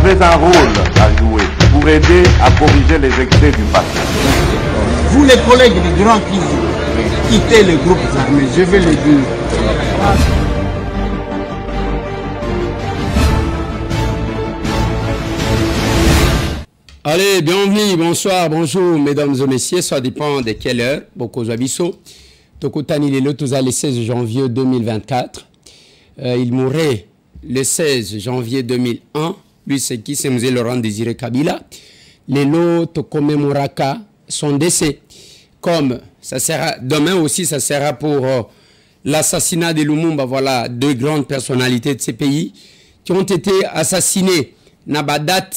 avez un rôle à jouer pour aider à corriger les excès du passé. Vous les collègues des grands qui quittez les groupes armés, je vais le dire. Allez, bienvenue, bonsoir, bonjour, mesdames et messieurs, ça dépend de quelle heure. Boko Abisso, Tokotani Lelo, le 16 janvier 2024. Il mourrait le 16 janvier 2001. Lui, c'est qui? C'est M. Laurent Désiré Kabila. Lelo, Tokomemoraka, son décès. Comme ça sera, demain aussi, ça sera pour l'assassinat de Lumumba. Voilà, deux grandes personnalités de ces pays qui ont été assassinés. Nabadat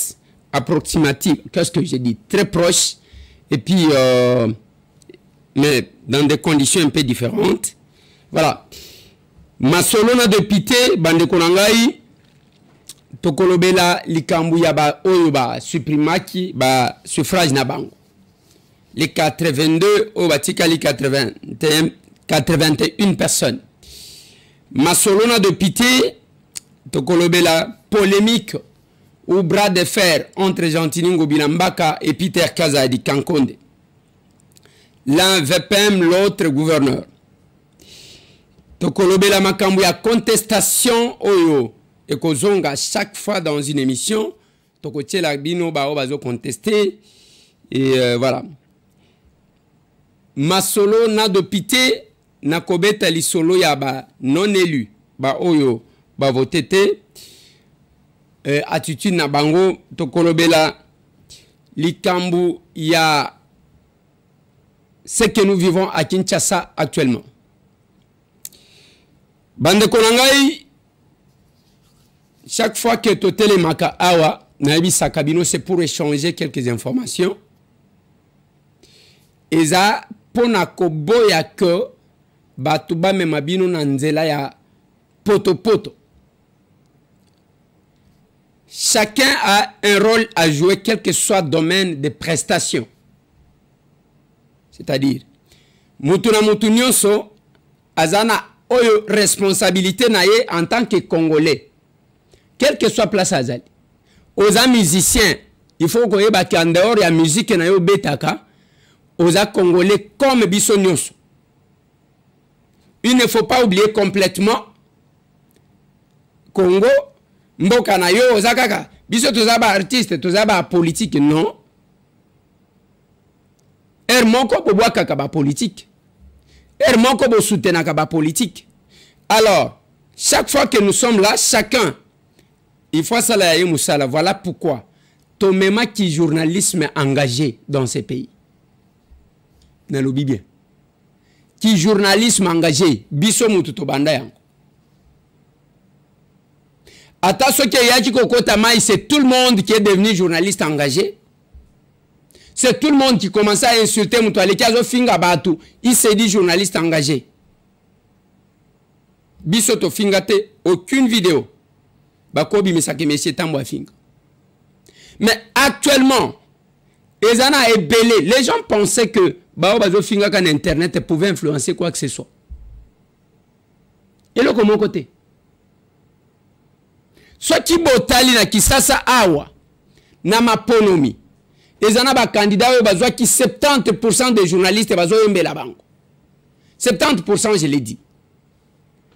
approximative, qu'est-ce que j'ai dit, très proche, et puis, mais dans des conditions un peu différentes. Voilà. Masolona de Pité, Bande Konangai, Tokolobela, Likambu Yaba, Oyoba, Suprimaki, ba suffrage Nabango. Les 82, Obatika, les 81 personnes. Masolona de Pité, Tokolobela, polémique, ou bras de fer entre Jean-Tiningo Bilambaka et Peter Kazadi Kankonde. L'un VPM, l'autre gouverneur. Tokolobe la makambu ya contestation oyo et kozonga chaque fois dans une émission. Tokotie la bino ba bazo contester et voilà. Masolo na dopité na kobeta li solo ya ba non élu ba oyo ba votete. Attitude na bango tokolobela likambu ya ce que nous vivons à Kinshasa actuellement. Bande Konangai, chaque fois que totele maka awa naibi sakabino, c'est pour échanger quelques informations. Eza pona koboya que batuba memabino na nzela ya poto poto. Chacun a un rôle à jouer, quel que soit le domaine de prestation. C'est-à-dire, Mutuna Mutunyoso, Azana Oyo responsabilité naye en tant que Congolais. Quelle que soit place Azali. Aux musiciens, il faut qu'on ait en dehors de la musique na yo betaka, aux Congolais comme Bissonyoso. Il ne faut pas oublier complètement Congo. Mboka na yo ozakaka biso tozaba artiste tozaba politique non moko bo bwaka ba politique moko bo soutenaka ba politique. Alors chaque fois que nous sommes là, chacun il faut ça la musala. Voilà pourquoi tomema qui journalisme engagé dans ces pays na lobi bien qui journalisme engagé biso mutu to banda yango. Attention que Yaki Kokota Maï, c'est tout le monde qui est devenu journaliste engagé. C'est tout le monde qui commence à insulter Moutouali Kazo Finga Batu. Il s'est dit journaliste engagé. Bisoto Fingate, aucune vidéo. Bakobi Mesake Messie Tamboa Finga. Mais actuellement, Ezana est belé. Les gens pensaient que Baobazo Finga quand Internet pouvait influencer quoi que ce soit. Et là, comment côté? Soit qui botali na kisasa awa na maponomi ezana ba candidat yo bazwa ki 70% des journalistes bazo yembela bango 70%, je l'ai dit.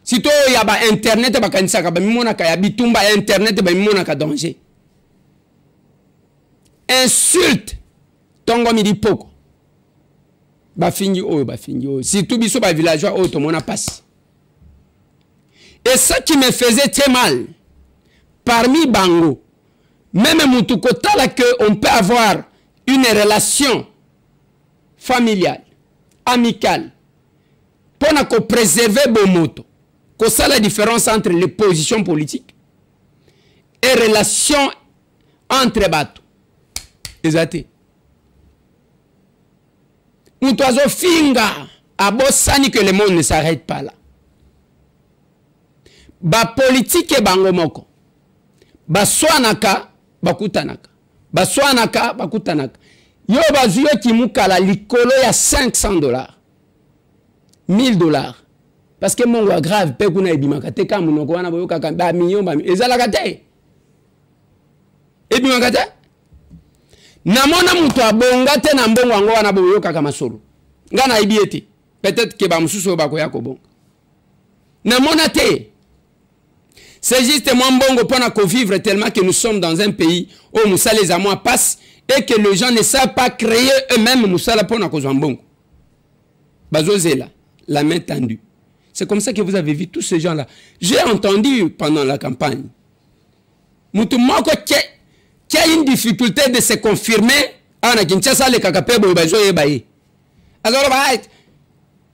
Si to ya ba internet ba kanisa ka ba mimona ka ya bitumba internet ba mimona ka danger insulte tongo midi poko ba fingi oyo si tout biso ba villageois oyo to mona passe. Et ça qui me faisait très mal parmi Bango, même Moutoukota là que on peut avoir une relation familiale, amicale, pour préserver Bomoto, que ça la différence entre les positions politiques et relations entre bateaux. Exactement. Moutoazo finga, à Bossani que le monde ne s'arrête pas là. Ba politique et Bango moko. Baswanaka bakutanaka baswanaka bakutanaka yo bazuyo kimukala likolo ya $500 $1000 parce que mon grave pe kuna ebimaka te ka munoko wana boyoka ba million ba ezalaka te Et bien, namona mutu abonga te na mbongo wango wana boyo kaka masolo. Ngana ibiete. Peut-être que bamususu bakoya ko bon. Namona te. C'est juste moi mbongo pour qu'on vivre tellement que nous sommes dans un pays où Moussa les amours passent et que les gens ne savent pas créer eux-mêmes Moussa la pour qu'on mbongo. Bazozela, la main tendue. C'est comme ça que vous avez vu tous ces gens-là. J'ai entendu pendant la campagne. Moutou moko qui a une difficulté de se confirmer, ah na Kinshasa le kakape bo bazo yebaye. Alors bah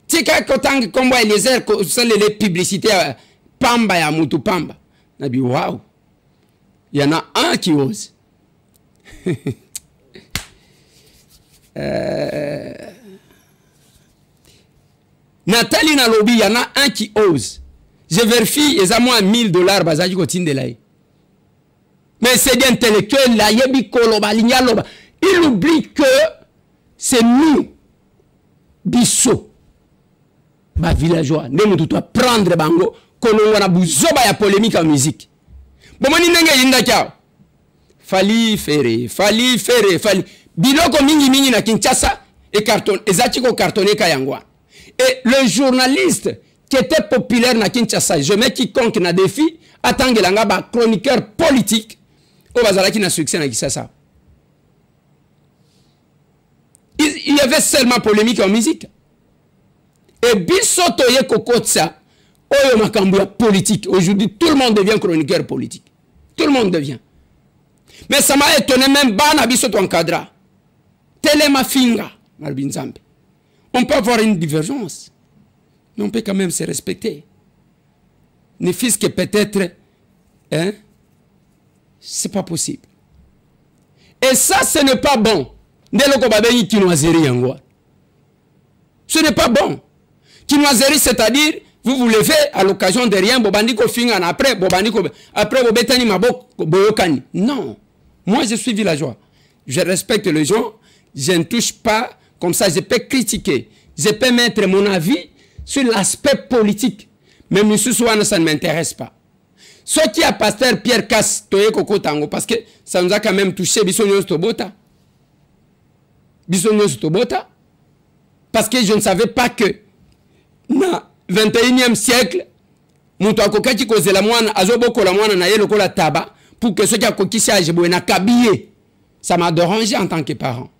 tika kotang kombo Eliezer ko les publicités pamba ya mutu pamba. Nabi waouh. Il y en a un qui ose. Nathalie Nalobi, il y en a un qui ose. Je vérifie, ils ont moins $1000 bazaji kotinde là. Mais c'est des intellectuels là, il oublie que c'est nous, Bisso, bah villageois, nous devons prendre bango, qu'on a bouzoba ya polémique en musique. Bon, mani nenge yinda kia. Fali ferre. Biloko mingi na Kinshasa et carton, ezachiko cartonné kayangwa. Et le journaliste qui était populaire na Kinshasa, je mets quiconque na défi, attendez ba chroniqueur politique. Au bazala qui n'a succès na Kinshasa. Il y avait seulement polémique en musique. Et bisoto ye kokotsa, oyo makambu politique. Aujourd'hui, tout le monde devient chroniqueur politique. Tout le monde devient. Mais ça m'a étonné même bana bisoto encadra. Telema finga, Marbinzambe. On peut avoir une divergence, mais on peut quand même se respecter. Ne fût-ce que peut-être, hein, c'est pas possible. Et ça, ce n'est pas bon. Ce n'est pas bon. Kinoiserie, c'est-à-dire, vous vous levez à l'occasion de rien, bobandiko fingan après, bobandiko après bobetani mabok boyokani. Non. Moi, je suis villageois. Je respecte les gens. Je ne touche pas. Comme ça, je peux critiquer. Je peux mettre mon avis sur l'aspect politique. Mais M. Souane, ça ne m'intéresse pas. Ce qui a pasteur Pierre Cass, parce que ça nous a quand même touché, Bissonio Stobota. Parce que je ne savais pas que dans le 21e siècle, pour que ceux qui ont coquillé ça m'a dérangé en tant que parent.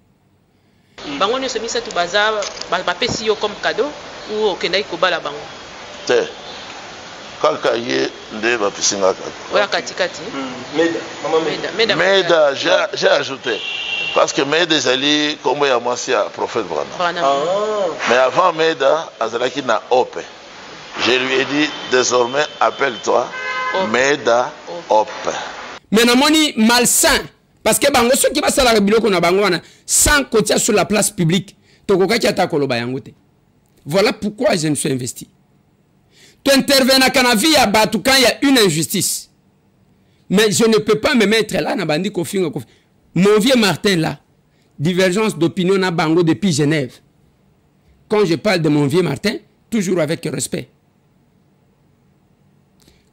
Bango ne se mis à tout bazar, papesi yo comme cadeau ou au Kenya Koba la bango. Te. Kaka ye nde bapisinga kaka. Oya katikati. Meda, j'ai ajouté. Parce que Meda ezali kombo ya mwasi ya prophète Branham. Mais avant Meda, azalaki na Ope. Je lui ai dit désormais appelle-toi Meda Ope. Mais namoni malsain. Parce que bango ceux qui va sala biloko na bango wana sans côté sur la place publique tokoka ki ata koloba yango te. Voilà pourquoi je me suis investi. Tu interviens à Canavi à Batou quand il y a une injustice. Mais je ne peux pas me mettre là na bandi kofinga. Mon vieux Martin là, divergence d'opinion na bango depuis Genève. Quand je parle de mon vieux Martin, toujours avec respect.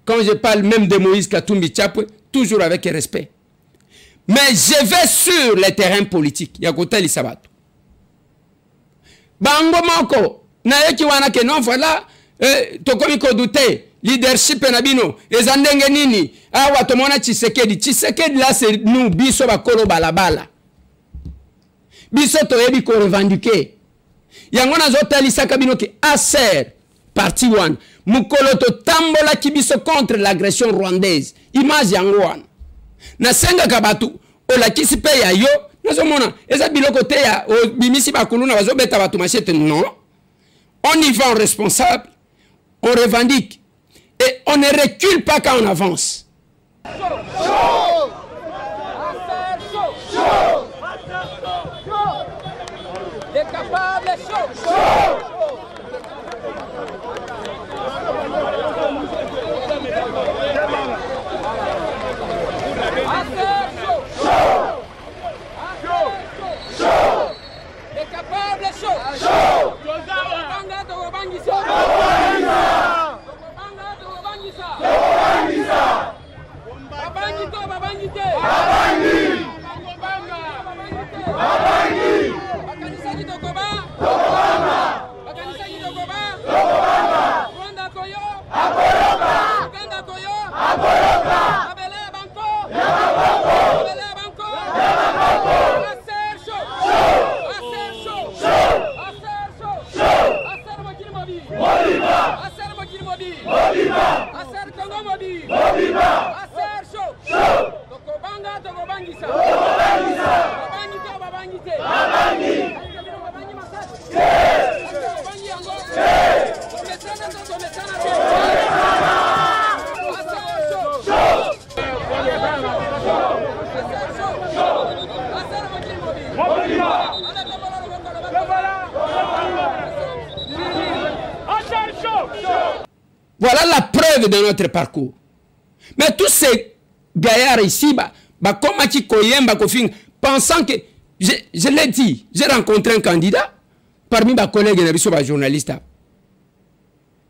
Quand je parle même de Moïse Katumbi Chapwe, toujours avec respect. Mais je vais sur les terrains politiques. Yakota Lisabato. Bango Moko. Naeki wana ke non voilà. Tokomiko douté. Leadership nabino. Ezandenge nini. Awa tomona Tshisekedi. Tshisekedi là c'est nous. Biso bakolo balabala. Biso toyebi ko revendiquer. Yangona zota lisaka bino ke ASER. Parti 1. Mukolo to tambola kibiso contre l'agression rwandaise. Image yangoana. Na senga kabatu ola kisipe ya yo nazo mona eza biloko te ya bimisi bakuluna bazo beta batu machete non. On y va en responsable, on revendique et on ne recule pas quand on avance. Les capables Babangite! Voilà la preuve de notre parcours. Mais tous ces gaillards ici, pensant que, je l'ai dit, j'ai rencontré un candidat parmi mes collègues et journalistes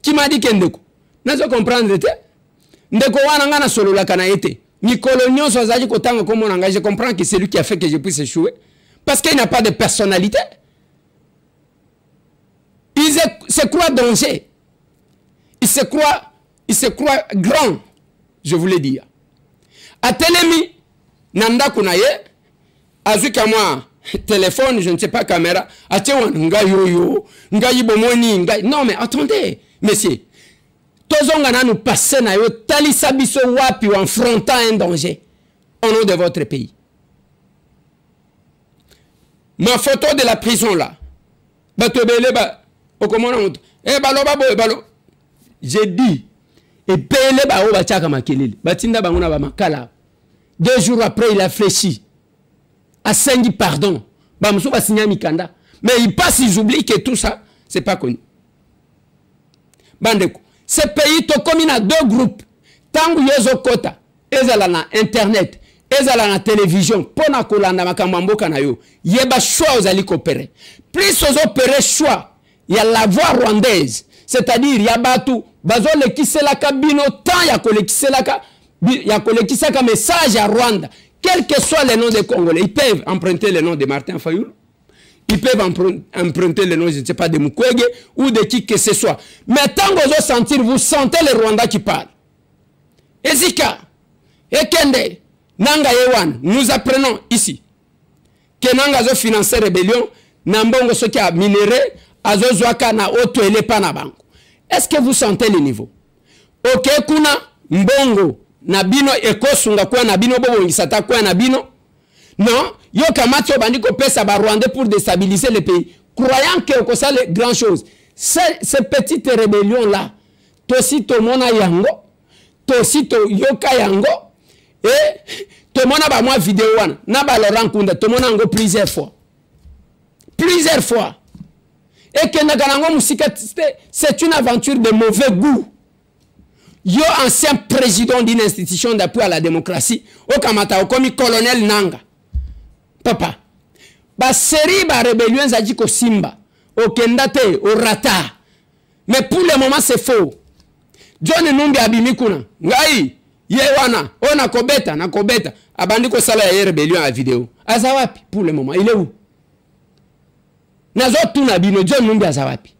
qui m'a dit que Ndeko, je comprends, Ndeko wana solo la kanaete. Ni coloniaux sozaji kotanga comme on engage, je comprends que c'est lui qui a fait que je puisse échouer. Parce qu'il n'a pas de personnalité. Il se croit danger. Il se croit grand, je voulais dire. A Telemi, Nanda Kunaye, Azuka moi, téléphone, je ne sais pas, caméra, non mais attendez, messieurs. Tozongana nous passer na yo talisa biso wapi en affrontant un danger au nom de votre pays. Ma photo de la prison là. J'ai dit et pele ba o bachaka makelele. Batinda banguna ba makala. 2 jours après il a fléchi. A sengi pardon. Ba muso ba signa mikanda. Mais il passe, ils oublient que tout ça c'est pas connu. Bandeko. Ce pays, comme il y a 2 groupes, tant que yozo kota, ezala na internet, ezala na télévision, pona kolanda makambo kanayo, yeba choix aux ali coopérer. Plus aux opérer choix, il y a la voix rwandaise, c'est-à-dire il y a batu, bazo le kiselaka bino tant ya kolekisaka message à Rwanda, quel que soit le nom des Congolais, ils peuvent emprunter le nom de Martin Fayulu. Ils peuvent emprunter le nom, je ne sais pas, de Mukwege ou de qui que ce soit. Mais tant que vous sentir, vous sentez le Rwanda qui parle. Ezika, Ekende, Nanga Yewan, nous apprenons ici que Nanga zo finance rébellion, Nambongo ce qui a minéré, Azo Zwaka na Oto Ele Panabango. Est-ce que vous sentez le niveau? Ok, kuna Mbongo, Nabino Ekosunga kwa Nabino Bobo Ngisata kwa Nabino. Non, yo kamacho bandiko pesa ba Rwandais pour déstabiliser le pays. Croyant que ça les grandes choses. Ces petites rébellions là, tosi to mona yango, tosi to yoka yango, et to mona ba moi vidéo wana, na ba Laurent Kunda, to mona ngo plusieurs fois. Plusieurs fois. Et que naganango musika c'est une aventure de mauvais goût. Yo ancien président d'une institution d'appui à la démocratie, au kamata comme colonel Nanga. Papa, ba série ba rébellion zadi ko simba, au kendate, au rata. Mais pour le moment c'est faux. John Numbi abimikuna, ngai, yewana, ona kobeta, na kobeta, abandi ko sala ya rébellion à vidéo. Azawapi pour le moment, il est où? Nazo tuna bino John Numbi azawapi.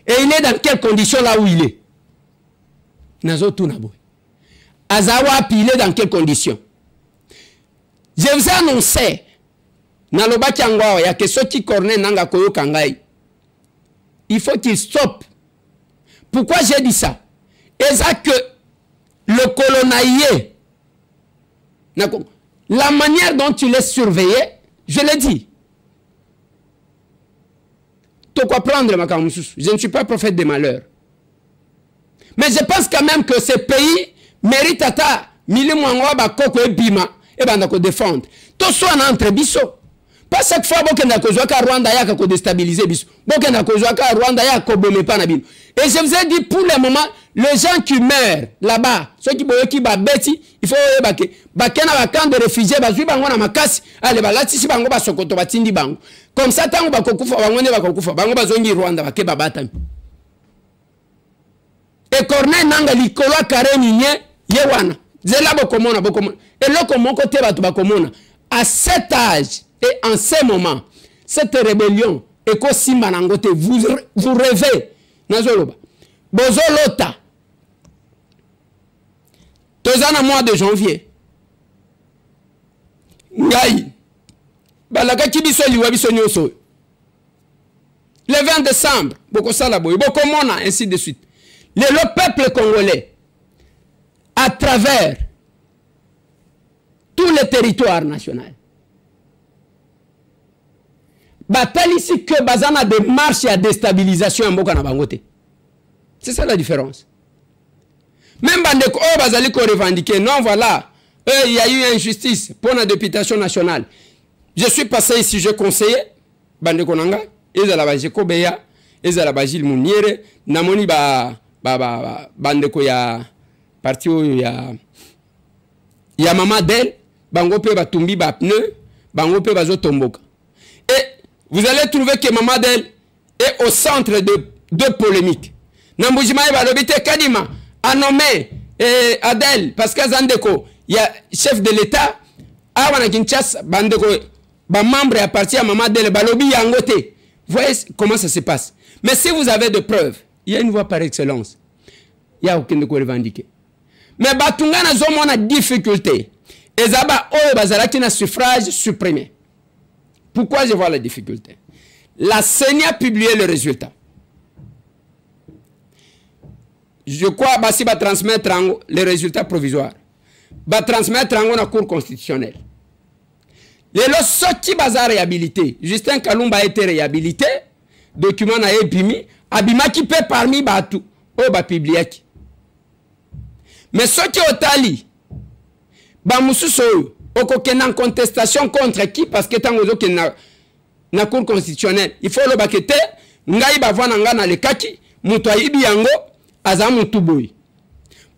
Et il est dans quelles conditions là où il est? Nazo tuna boy. Azawapi, il est dans quelles conditions? Je vous ai annoncé, il y a que ceux qui cornent Nanga Koyo Kangai. Il faut qu'il stoppe. Pourquoi j'ai dit ça? Et ça que le colonnaillé, la manière dont tu l'es surveillé, je l'ai dit. Tu quoi prendre ma camusous? Je ne suis pas prophète des malheurs. Mais je pense quand même que ce pays mérite à ta mille mois bakoko et bima. Et bien, on défendre. Tout soit entre biso. Pas chaque fois que nous Rwanda ya ko déstabiliser biso. Que nous Rwanda ya ko bomé pas na bino. Et je vous ai dit pour le moment, les gens qui meurent là-bas, ceux qui boyo qui ba beti, il faut baké. Baké na ba camp de réfugiés, ba zui bango na makasi, allez ba lati si bango ba sokoto ba tindi bango. Comme ça tango ba kokufa bango ne ba kokufa, bango ba zongi Rwanda baké ba batami. Et Corneille Nanga likolo kare minye yewana. Zela bokomona bokomona. Et là comme mon côté ba bakomona. À cet âge et en ce moment, cette rébellion eko simba nangote vous rêvez. Nazoloba. Bozolota. Tozana mois de janvier. Ngai. Balaka kibiso liwa biso nyoso. Le 20 décembre, bokosala boy, bokomona ainsi de suite. Le peuple congolais à travers tous les territoires nationaux. Bataille ici que bazana des marches à déstabilisation en Bokana Bangote. C'est ça la différence. Même Bandeko Bazali ko revendiquer, non voilà, il y a eu injustice pour la députation nationale. Je suis passé ici, je conseillais Bandeko Nanga, Ezala Bajeko Beya, Ezala Bajil Mouniere, Namoni ba bandeko ya parti ya Maman Del bango pe batumbi ba pneu bango pe bazo tomboka. Et vous allez trouver que Maman Del est au centre de deux polémiques. Nambujima balobite Kadima a nommé Adel parce que Zandeko il y a chef de l'État awana Kinshasa bandeko ba membre à partir à Maman Del balobi yangote. Voyez comment ça se passe. Mais si vous avez de preuves, il y a une voie par excellence. Il n'y a aucun de quoi revendiquer. Mais Batungana Zomo a difficulté. Et Zaba Oyo Bazalaki na suffrage supprimé. Pourquoi je vois la difficulté? La CENI a publié le résultat. Je crois que si va transmettre les résultats provisoires. Va transmettre en la Cour constitutionnelle. Les lots qui bazar réhabilité. Justin Kalumba a été réhabilité. Document na épimi. Abima qui peut parmi Batu. O ba publié. Mais ceux qui ont tali. Ba mususo. Oko en contestation contre qui? Parce que tant que na Cour constitutionnelle. Il faut le bakete. Ngai ba vwana nga na le kaki. Mutu aibi yango. Aza mutu boy.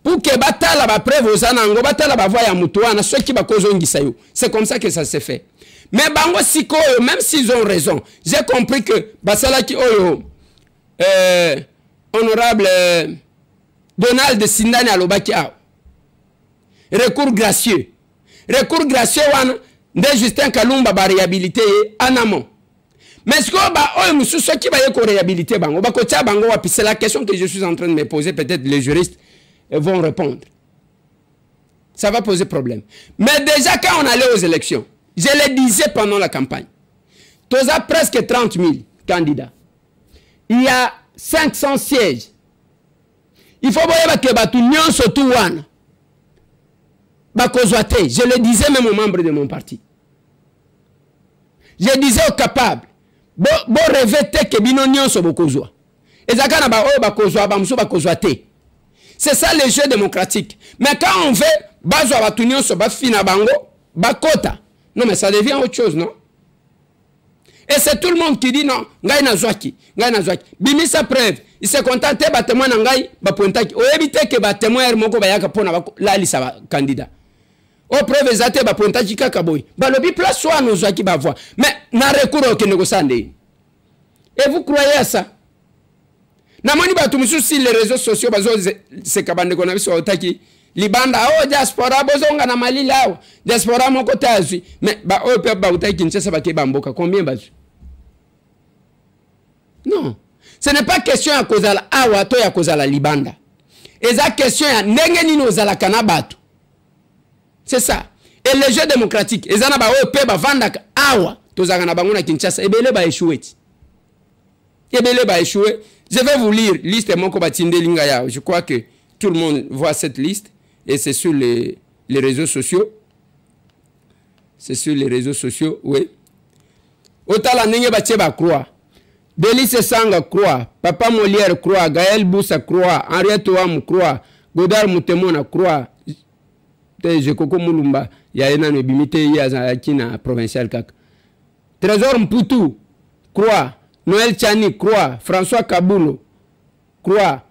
Pour que batala ba preuve zanango. Batala ba voya mutu wana. Ceux qui ba kozongisa yo. C'est comme ça que ça se fait. Mais bango siko, même s'ils ont raison, j'ai compris que basalaki oyo honorable Donald Sindani alobaki a recours gracieux wana de Justin Kalumba ba réhabilité en amont. Mais ce que ba oyo mususu qui ba yeko réhabilité bango ba ko tia bango wapi, c'est la question que je suis en train de me poser, peut-être les juristes vont répondre. Ça va poser problème. Mais déjà quand on allait aux élections, je le disais pendant la campagne. Tous à presque 30 000 candidats. Il y a 500 sièges. Il faut voir que Batunion surtout one. Je le disais même aux membres de mon parti. Je disais aux capables. Bon rêver que Binonion soit Bokozwa. Et Zakana ba o Bakozwa bamso Bakozwa te. C'est ça le jeu démocratique. Mais quand on veut Bazwa Batunion soit Bafina Bango, Bakota. Non, mais ça devient autre chose, non? Et c'est tout le monde qui dit non. Ngai na zwaki. Bimi sa preuve. Il se contente ba témoin na ngai ba pointaki. O éviter que ba témoin moko ba yaka pona ba la lisa ba candidat. O preuve zate ba pointaki kaka boy. Ba lobi place soit no zwaki ba voix. Mais na recours au négociande. Et vous croyez à ça? Na moni ba tumusu sur les réseaux sociaux bazo se kabande kona biso otaki. Libanda o diaspora bozonga na mali lao diaspora moko tazwi mais ba o pe ba utai Kinshasa ba ke bamboka combien bazu? Non, ce n'est pas question à cause la awa to ya cause la libanda. Et ça question ya ndenge nini ozala kana batu. C'est ça. Et le jeu démocratique ezana ba o pe ba vanda awa to zaka na bango na Kinshasa ebele ba échoué. Ebele ba échoué. Je vais vous lire liste moko batinde linga ya. Je crois que tout le monde voit cette liste. Et c'est sur les réseaux sociaux. C'est sur les réseaux sociaux, oui. Otala nenge bacheba croix. Delice Sanga croix. Papa Molière croix. Gaël Boussa croix. Henriette Ouam croix. Godard Moutemona croix. Je koko mulumba. Ya ena no bimite ya kina provincial kaka. Trésor Mputu croix. Noël Chani croix. François Kabulo croix.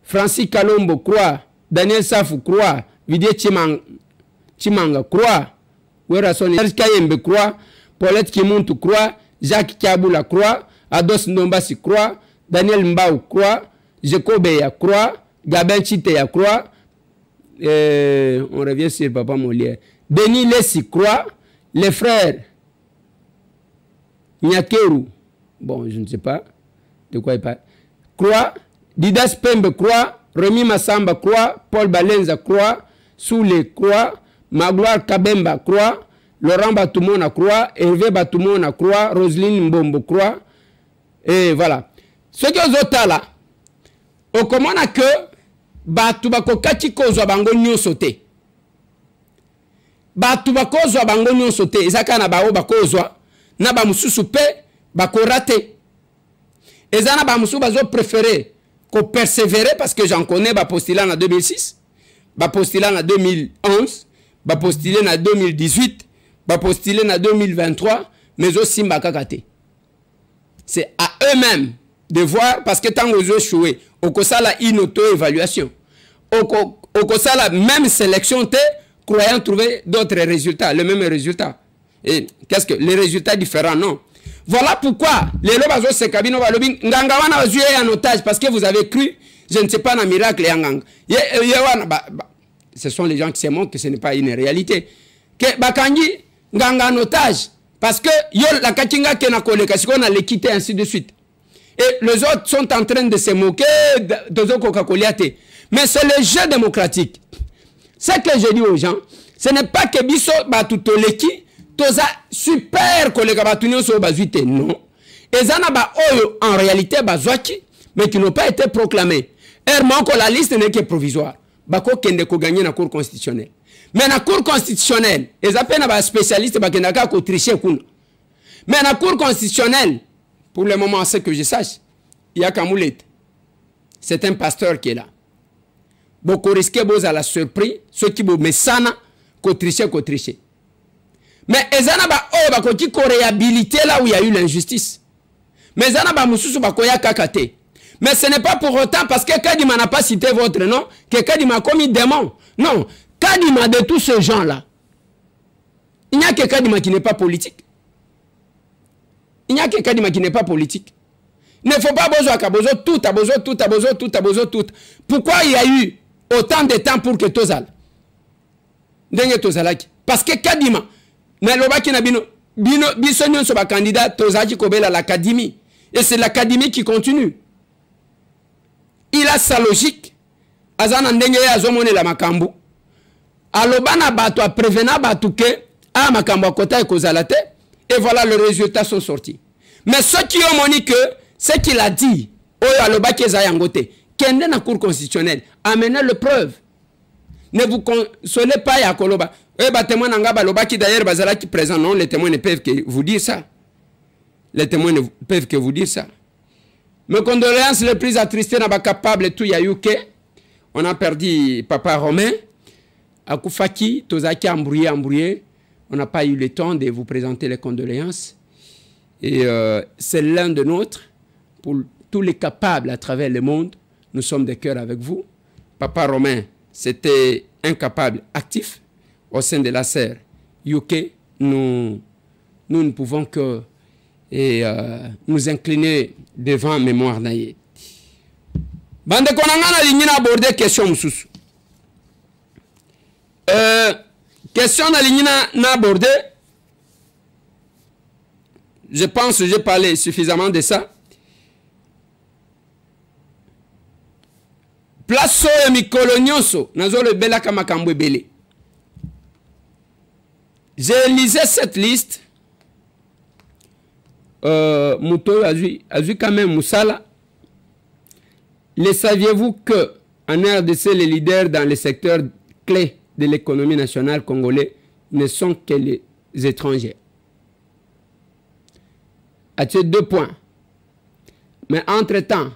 Francis Kalombo croix. Daniel Safou croix. Vidier Chimanga croix. Werason Kayembe croix. Paulette Kimuntu croix. Jacques Kabula croix. Ados Ndombasi croix. Daniel Mbao croix. Jekobeya croix. Gabin Chiteya croix. On revient sur Papa Molière. Denis Lessi croix. Les frères Nyakeru. Bon, je ne sais pas de quoi il parle. Croix. Didas Pembe croix. Remy Massamba croix. Paul Balenza croix. Soule croix. Magloire Kabemba croix. Laurent Batoumona croix. Hervé Batoumona croix. Roselyne Mbombo croix. Et voilà. Ce qui est autres là, au comment on a que Batubako Kachiko Zwabango Nyon sauté. Batubako Zwabango Nyon sauté. Ezaka na bao bako zwa. Na ba mususu pe bako raté. Ezana ba musu bazo préféré qu'on persévérer parce que j'en connais ba postulé en 2006, ba postulé en 2011, ba postulé en 2018, ba postulé en 2023, mais aussi Mbakakate. C'est à eux-mêmes de voir parce que tant que vous échouez, okosala une auto-évaluation. Okosala même sélection, croyant trouver d'autres résultats, le même résultat. Et qu'est-ce que les résultats différents? Non. Voilà pourquoi les lobazos se kabino balobi ngangawana bazue en otage parce que vous avez cru, je ne sais pas, dans miracle yang. Ce sont les gens qui se montrent que ce n'est pas une réalité. Que bakangi nganga en otage parce que yo la katinga ke na koleka siko na l'équité ainsi de suite. Et les autres sont en train de se moquer de Coca-Cola. Mais c'est le jeu démocratique. Ce que je dis aux gens, ce n'est pas que biso batutoleki toza super collègue batunyo so bazuite, non. Et zana ba oyo en réalité bazwaki mais qui n'ont pas été proclamés. Hermanko la liste n'est que provisoire. Bako kende ko gagner na cour constitutionnelle. Mais na cour constitutionnelle, les appels ba spécialistes ba kenda ka ko tricher kuna. Mais na cour constitutionnelle, pour le moment, ce que je sache, il y a Kamoulette. C'est un pasteur qui est là. Beaucoup risquent à la surprise, ceux qui me sana, qu'on tricher. Mais ezana ba oh ba koti ko réhabiliter là où il y a eu l'injustice. Mais ezana ba mususu ba koya kakate. Mais ce n'est pas pour autant parce que Kadima n'a pas cité votre nom que Kadima a commis démon. Non, Kadima de tous ces gens-là. Il n'y a que Kadima qui n'est pas politique. Il n'y a que Kadima qui n'est pas politique. Il ne faut pas tout. Pourquoi il y a eu autant de temps pour que Tozal? Parce que Kadima, Bissonion soit candidat, Tozaji Kobel à l'académie. Et c'est l'académie qui continue. Il a sa logique. Azana ndenge azomone la makambu. Alobana bato a prévena batuke a makambu a kota ekozalate. Et voilà, les résultats sont sortis. Mais ceux qui ont moni que ce qu'il a dit, Oyo Alobaki Zayangote, Kende na cour constitutionnelle, amenez le preuve. Ne vous consolez pas ya Koloba. Témoin Nangaba Lobaki d'ailleurs Bazala qui présent, non, les témoins ne peuvent que vous dire ça. Les témoins ne peuvent que vous dire ça. Mes condoléances les plus attristées n'a pas capable tout yayuke. On a perdu Papa Romain. Akufaki, Tozaki embrouillé. On n'a pas eu le temps de vous présenter les condoléances. Et c'est l'un de nôtres. Pour tous les capables à travers le monde, nous sommes de cœur avec vous. Papa Romain, c'était un capable actif au sein de la serre UK. Nous ne pouvons que nous incliner devant mémoire naïe. Bande konangana lignina aborder question mususu. Question na lignina na aborder. Je pense que j'ai parlé suffisamment de ça. Place et mikolo nyonso nazo le bela kama kambwe belé. J'ai lisé cette liste. Mouto azui quand même Moussala. Le saviez-vous que en RDC, les leaders dans les secteurs clés de l'économie nationale congolais ne sont que les étrangers? À-t-il 2 points. Mais entre-temps,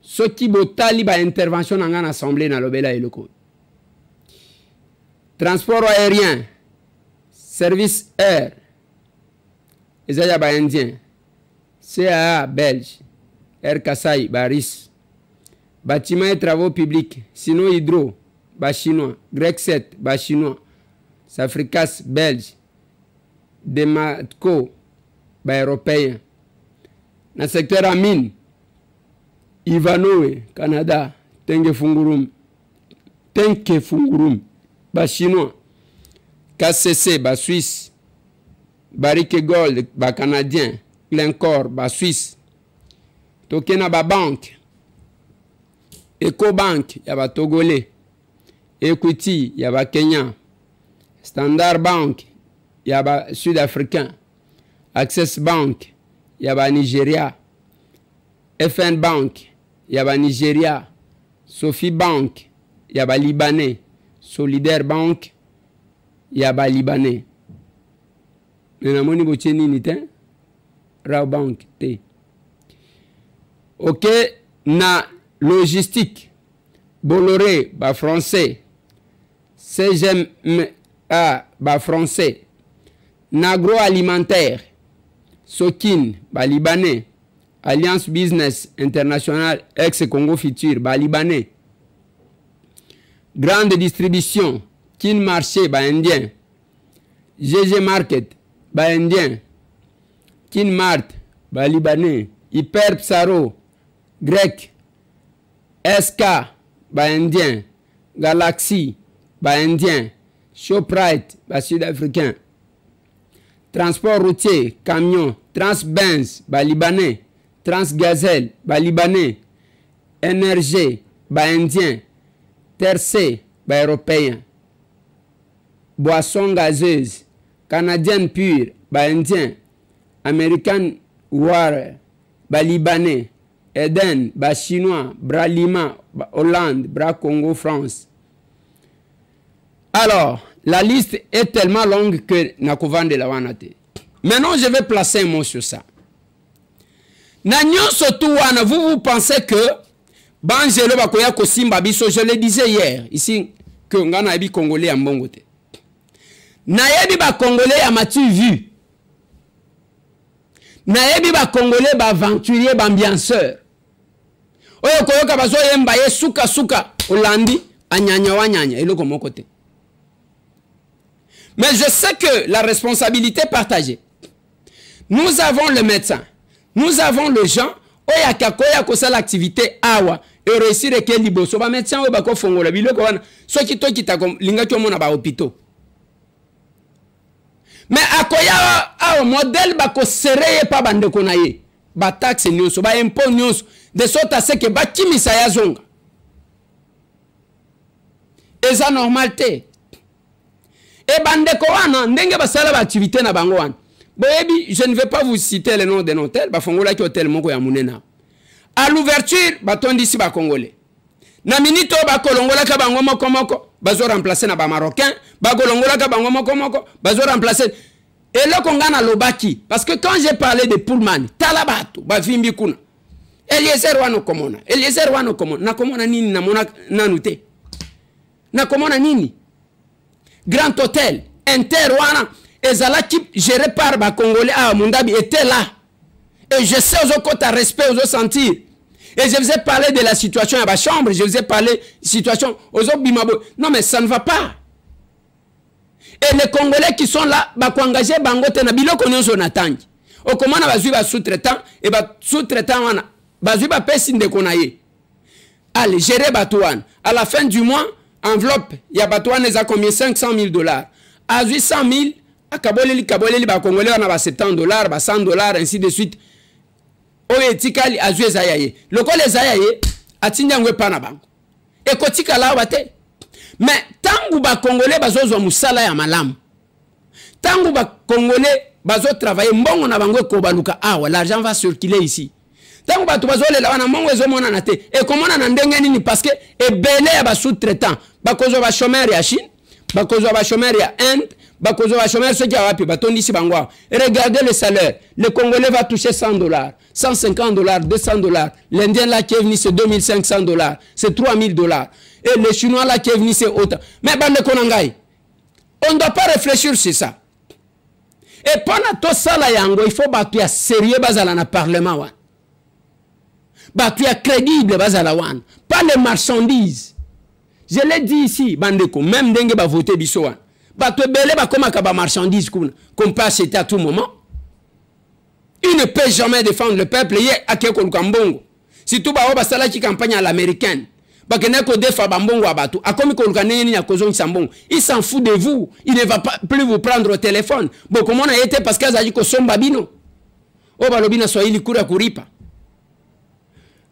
ceux qui botali ba intervention dans l'Assemblée dans l'Obéla et le code. Transport aérien, service air, Ezaya ba indien, CAA belge, Air Kassai Baris, bâtiments et travaux publics, Sino Hydro, ba chinois, Grexet, ba chinois, Safricas belge, Dematco, ba européen. Dans le secteur à mine, Ivanoe, Canada, Tenke Fungurum, ba chinois, KCC, ba Suisse, Barrique Gold, ba canadien, Glencore, ba Suisse, Tokena ba banque, Ecobank, yaba Togolais, Equity, yaba Kenya, Standard Bank, yaba Sud-Africain, Access Bank, yaba Nigeria, FN Bank, yaba Nigeria, Sophie Bank, yaba Libanais, Solidaire Bank, yaba Libanais. Menamoni bocheni nite, Rao Bank te. Ok, na logistique, Bolloré, ba français, CGMA, ba français, n'agroalimentaire, Sokin, ba libanais, Alliance Business International, ex-Congo Futur, Libanais. Grande distribution, Kin Marché, Indien. GG Market, Indien. Kin Mart, Libanais. Hyper Psaro, Grec. SK, Indien. Galaxy, Indien. Shoprite, Sud-Africain. Transport routier, camion. Transbenz, Libanais. Transgazelle, Libanais. Énergie, Indien. Tercé, Européen. Boisson gazeuse, Canadienne pure, Indien. American War, Libanais. Eden, Chinois, Lima, Hollande, Congo, France. Alors, la liste est tellement longue que Nakovan de la Wanate. Maintenant, je vais placer un mot sur ça. Vous pensez que Banjelo Bakoya Kosimba Biso, je le disais hier, ici, que on a Congolais à Mbongote. Nayebi ba Congolais à Mathieu vu. Nayebi ba Congolais ba aventurier, ba ambianceur. Oyo koyoka bazo yemba ye suka suka Olandi anyanya wanyanya eloko mokote. Mais je sais que la responsabilité est partagée. Nous avons le médecin, nous avons le gens, oya kakoya kosa l'activité awa et réussir que liboso ba médecin oyo bako fongola biloko wana soki to kita linga kyo mona ba hôpitaux. Mais akoya awa modèle bako sereye pa bandeko na ye. Ba taxe nyonso, ba impôt nyonso, de sorte à ce que ba kimisa ya zonga. Et ça normalité. Et bandeko wana ndenge basala ba activité na bango wana. Boyebi, je ne vais pas vous citer le nom de l'hôtel, ba fongola ki hôtel moko ya munena. À l'ouverture, ba tondi si ba congolais. Na minito ba kolongola ka bango moko moko, bazo remplacer na ba marocain, ba kolongola ka bango moko moko, bazo remplacer. Et là qu'on gagne à l'obaki, parce que quand j'ai parlé de Pullman, Talabato, Bavimbi Kuna, Eliezer Wano Komona, Eliezer Wano Komona, na Komona Nini, na Mona Nanute, na Komona Nini, Grand Hôtel, Interwana, et Zala qui géré par les Congolais à Mundabi était là. Et je sais aux autres respect, aux autres sentir. Et je vous ai parlé de la situation à ma chambre, je vous ai parlé de la situation aux autres Bimabo. Non mais ça ne va pas. Et les Congolais qui sont là, bah engagé bangote na biloko nyonso na tangi. O komana bazui ba sous-traitant et ba sous-traitant wana bazui ba pesi ndeko na ye. Allez, gérer batouane. À la fin du mois, enveloppe, il y a batouane les a combien 500 000 $. À 800 000, à kaboleli ba Congolais on a ba 70 $, ba 100 $, ainsi de suite. O etikali azui zayaye. Loko les zayaye atinja ngwe pana bango. Et kotika la wate. Mais tangu ba Congolais bazo musala ya malamu. Tangu ba Congolais bazo travailler mbongo na bango ko baluka awa l'argent va circuler ici. Tangu ba to bazo le lawana mbongo ezo mona na te. Et komona na ndenge nini parce que ebele ya ba sous-traitant, ba kozo ba chômeur ya Chine, ba kozo ba chômeur ya Inde, ba kozo ba chômeur ceux qui a wapi batondi si bango. Et regardez le salaire. Le Congolais va toucher $100, $150, $200. L'Indien là qui est venu c'est $2500, c'est $3000. Et les Chinois là qui est venu c'est autant. Mais bande konangai, on ne doit pas réfléchir sur ça. Et pendant tout ça là yango, il faut battre sérieux bazala na parlement wan. Battre crédible bazala wan, pas les marchandises. Je l'ai dit ici, bandeko, même dengue ba voter biso wan. Battre belé ba koma ka ba marchandises qu'on peut acheter à tout moment. Il ne peut jamais défendre le peuple yé akeko lukambongo. Si tout ba ba sala ki campagne à l'américaine. Il s'en fout de vous. Il ne va pas plus vous prendre au téléphone. Bon, comment on a été parce qu'il a dit que son babino. Oh, balobina soyili kura kuripa.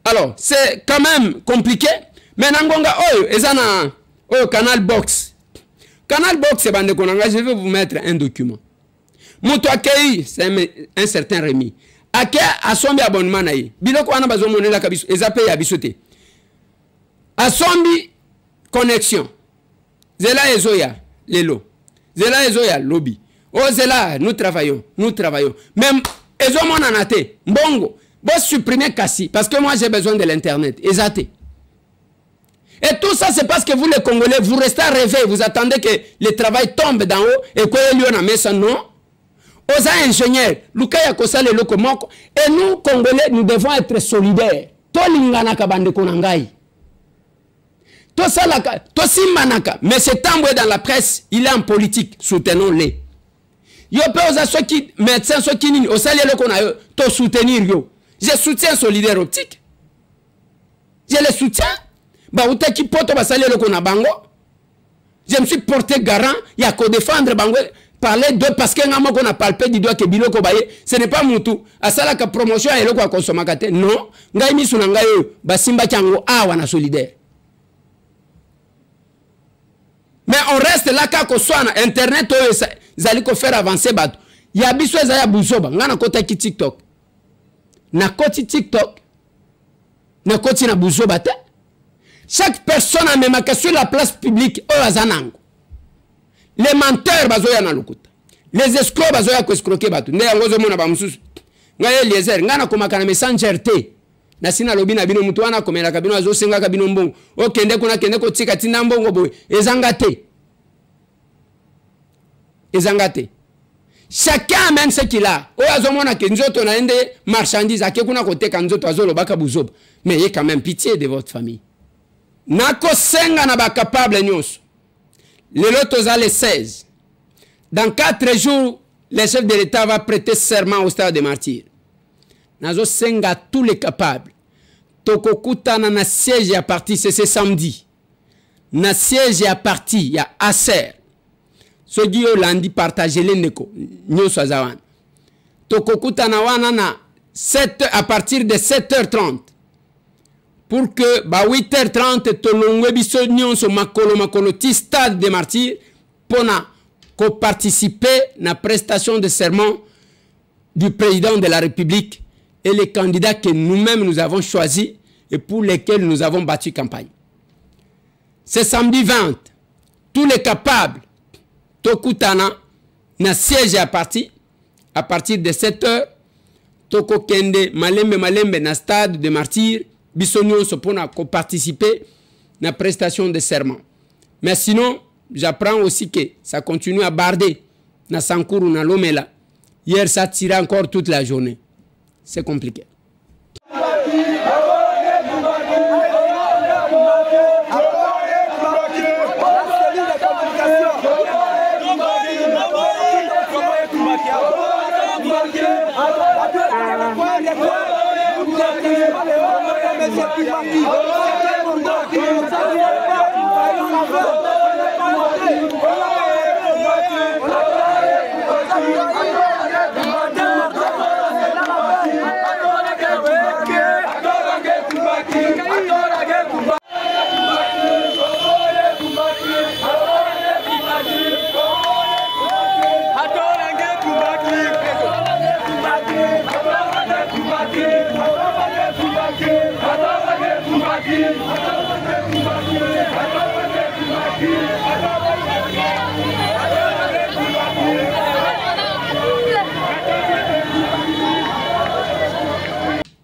Alors, c'est quand même compliqué. Mais Nangonga, oh, ezana, oh, Canal Box. Canal Box, c'est bande konanga, je vais vous mettre un document. Mouto akei, c'est un certain Rémi. Ake a sombi abonnement na ye. Biloko wana bazo monela kabiso, ezape ya bisote. Asombi connexion. Zela ezoya lelo. Zela ezoya lobby. Oh zela nous travaillons. Même ezo monanate mbongo. Vous supprimez Kassi parce que moi j'ai besoin de l'internet. Ezate. Et tout ça c'est parce que vous les Congolais vous restez à rêver, vous attendez que le travail tombe d'en haut et que lieu na mesa non. Osa ingénieur, Lukaya Kosale Loko Moko. Et nous, Congolais, nous devons être solidaires. To lingana kabande konangai. To salaka, to simanaka. Mais cet homme dans la presse, il est en politique. Soutenons-les. Yo pe osa soki médecin soki nini osali Loko na yo to soutenir yo. Je soutiens solidaire optique. Je le soutiens. Ba utaki poto basali Loko na bango. Je me suis porté garant, il y a qu'à défendre bango. Parler d'eux parce que on a palpé du doigt que biloko baye, ce n'est pas mutu. Asala ka promotion et loko konsomakate. Non, ngai misu na ngai yo basimba chango awa na solidaire. Mais on reste là ka ko swana internet oyo zali ko faire avancer bato. Ya biso za ya buzoba, ngana kota ki TikTok. Na koti TikTok. Na koti na buzoba te. Chaque personne a même sur la place publique oyo azanango. Les menteurs bazoya na lokuta. Les escrocs bazoya ko escroquer batu. Nde yango zo mona ba mususu. Ngaye Eliezer ngana komaka na messenger te. Na sina lobi na bino mutu wana komela kabino azo senga kabino mbongo. Okende kuna kende ko tika tinda mbongo boy. Ezangate. Ezangate. Chacun amène ce qu'il a. Oyo azo mona ke nzoto na ende marchandise ake kuna ko teka nzoto azolo baka buzoba. Mais il y a quand même pitié de votre famille. Nako senga na ba capable nyonso. Le lotoza les 16. Dans 4 jours, le chef de l'État va prêter serment au stade des martyrs. Nazo senga tous les capables. Tokokuta na siège à partir, c'est ce samedi. Na siège à partir, il y a Acer. Ce qui est lundi, partagez les neko. Nyoso azawan. Tokokuta na wana na 7 à partir de 7h30. Pour que, 8h30, tolongwe biso nyonso makolo ti stade des martyrs, pour participer à la prestation de serment du président de la République et les candidats que nous-mêmes nous avons choisis et pour lesquels nous avons battu campagne. C'est samedi 20. Tous les capables, Tokutana, na siège à partir de 7h, Toko Kende, Malembe, na stade des martyrs, Bissonio se pour participer à la prestation de serment. Mais sinon, j'apprends aussi que ça continue à barder na Sankuru, na Lomela. Hier, ça tirait encore toute la journée. C'est compliqué.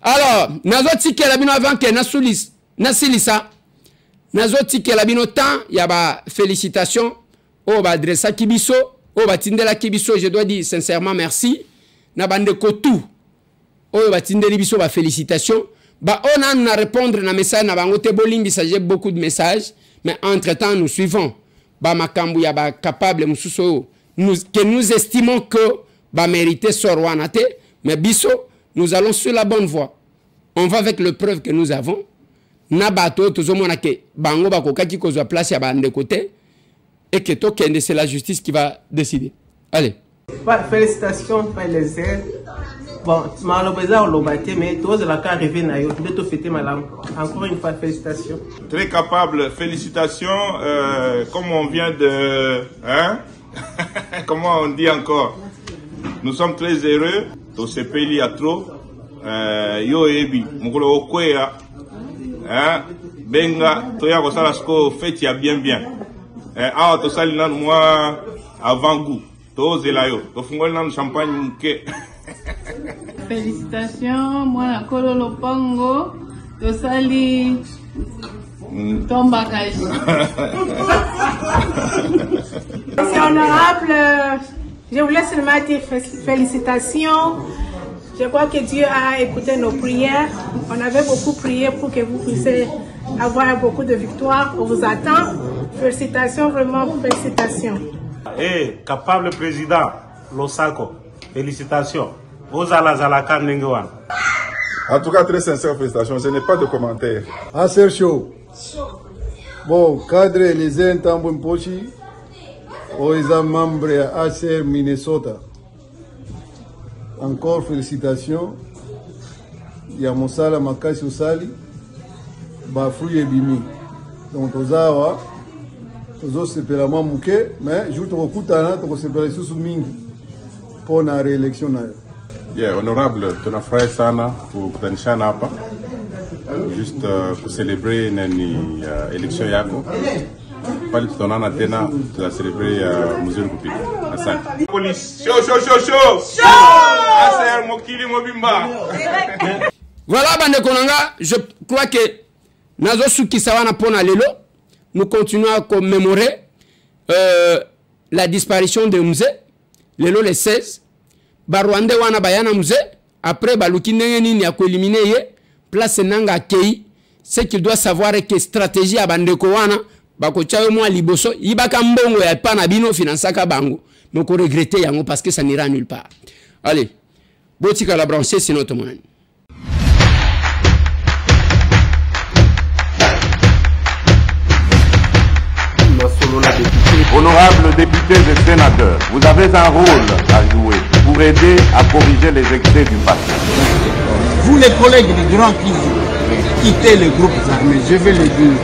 Alors, nazo tike la bino avant que nasilisa nazo tike la bino temps ya ba félicitations au ba adressa kibiso au ba tindela kibiso, je dois dire sincèrement merci na bande kotu au ba tindeli biso ba félicitations ba on a répondre na message na bango te bolimbi, j'ai beaucoup de messages, mais entre-temps nous suivons ba makambu ya ba capable mususo que nous estimons que ba mériter sorwanate, mais biso nous allons sur la bonne voie. On va avec les preuves que nous avons. Nabato, ke bango bako kaki kozwa place ya bande côté et que tokende c'est la justice qui va décider. Allez. Félicitations par les aides. Bon, malheureusement on l'a battu, mais tous la cas arrivé na yo, de tout fêter malam. Encore une fois félicitations. Très capable, félicitations. Comme on vient de, hein? Comment on dit encore? Nous sommes très heureux. Tout ce pays a trop. Yo ebi mukolo okwea hein benga toya ko sala sko fête ya bien awa to sali nanu moi avant goût to zela yo to fungoli nanu champagne muke. Félicitations moi kolo lopango to sali tomba kaji. C'est honorable Je voulais seulement dire félicitations. Je crois que Dieu a écouté nos prières. On avait beaucoup prié pour que vous puissiez avoir beaucoup de victoires. On vous attend. Félicitations, vraiment, félicitations. Et capable président Losako, félicitations. Vous allez à la Kanengoan. En tout cas, très sincère, félicitations. Je n'ai pas de commentaires. Assez chaud. Bon, cadre les intambos pochi, aux membres ACR Minnesota. Encore félicitations. Yamosala Makasi Osali, Bafou et Bimi. Donc, aux awa, aux autres, c'est la mamouké, mais je vous recoutana, c'est la sous mingi pour la réélection. Yeah, honorable, ton frère Sana, pour Tanishana Apa, juste pour célébrer l'élection Yako. Pas de ton an Athéna, tu as célébré Moussou Koupi. Police, chaud. Voilà, Bande Konanga, je crois que Nazo Suki Sawana Pona Lelo, nous continuons à commémorer la disparition de Mouze, Lelo le 16. Barwande wana bayana Mouze, après Baluki Nengeni a éliminé place Nanga Kei, ce qu'il doit savoir est que stratégie à Bande Kowana, Bako Tchayo Mwa Liboso, Ibaka Mbongo ya Panabino Finansaka Bango, mais qu'on regrette Yango parce que ça n'ira nulle part. Allez, Botika la brancher sinon tout le monde. Honorables députés et sénateurs, vous avez un rôle à jouer pour aider à corriger les excès du passé. Vous les collègues des grands qui quittaient les groupes armés, je vais le dire.